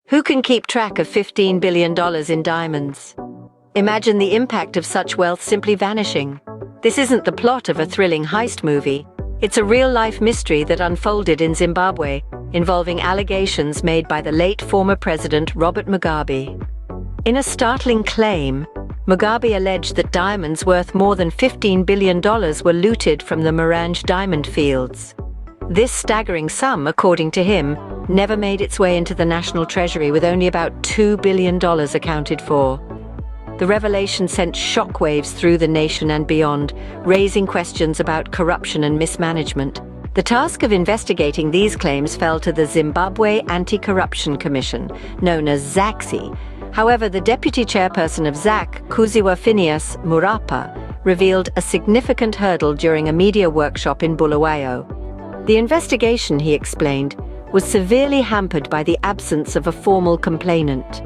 Who can keep track of $15 billion in diamonds? Imagine the impact of such wealth simply vanishing. This isn't the plot of a thrilling heist movie. It's a real-life mystery that unfolded in Zimbabwe, involving allegations made by the late former president Robert Mugabe. In a startling claim, Mugabe alleged that diamonds worth more than $15 billion were looted from the Marange diamond fields. This staggering sum, according to him, never made its way into the national treasury, with only about $2 billion accounted for. The revelation sent shockwaves through the nation and beyond, raising questions about corruption and mismanagement. The task of investigating these claims fell to the Zimbabwe Anti-Corruption Commission, known as Sabc. However, the deputy chairperson of Sabc, Kuziwa Phineas Murapa, revealed a significant hurdle during a media workshop in Bulawayo. The investigation, he explained, was severely hampered by the absence of a formal complainant.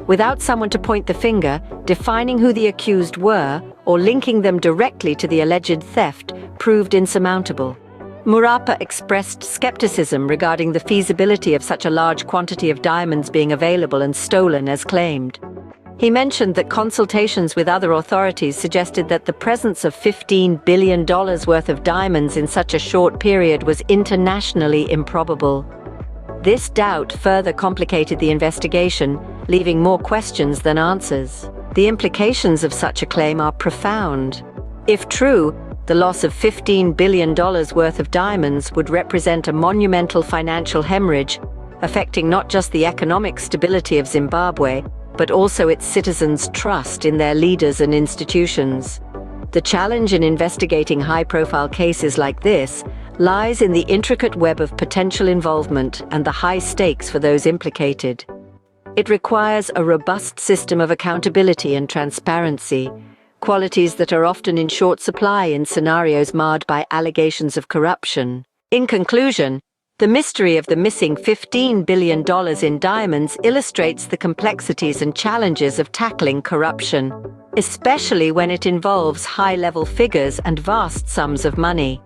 Without someone to point the finger, defining who the accused were, or linking them directly to the alleged theft proved insurmountable. Murapa expressed skepticism regarding the feasibility of such a large quantity of diamonds being available and stolen as claimed. He mentioned that consultations with other authorities suggested that the presence of $15 billion worth of diamonds in such a short period was internationally improbable. This doubt further complicated the investigation, leaving more questions than answers. The implications of such a claim are profound. If true, the loss of $15 billion worth of diamonds would represent a monumental financial hemorrhage, affecting not just the economic stability of Zimbabwe, but also its citizens' trust in their leaders and institutions. The challenge in investigating high-profile cases like this lies in the intricate web of potential involvement and the high stakes for those implicated. It requires a robust system of accountability and transparency, qualities that are often in short supply in scenarios marred by allegations of corruption. In conclusion, the mystery of the missing $15 billion in diamonds illustrates the complexities and challenges of tackling corruption, especially when it involves high-level figures and vast sums of money.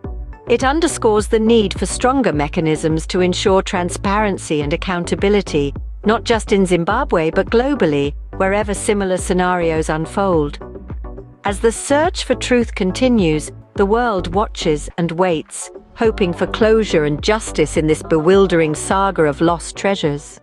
It underscores the need for stronger mechanisms to ensure transparency and accountability, not just in Zimbabwe but globally, wherever similar scenarios unfold. As the search for truth continues, the world watches and waits, hoping for closure and justice in this bewildering saga of lost treasures.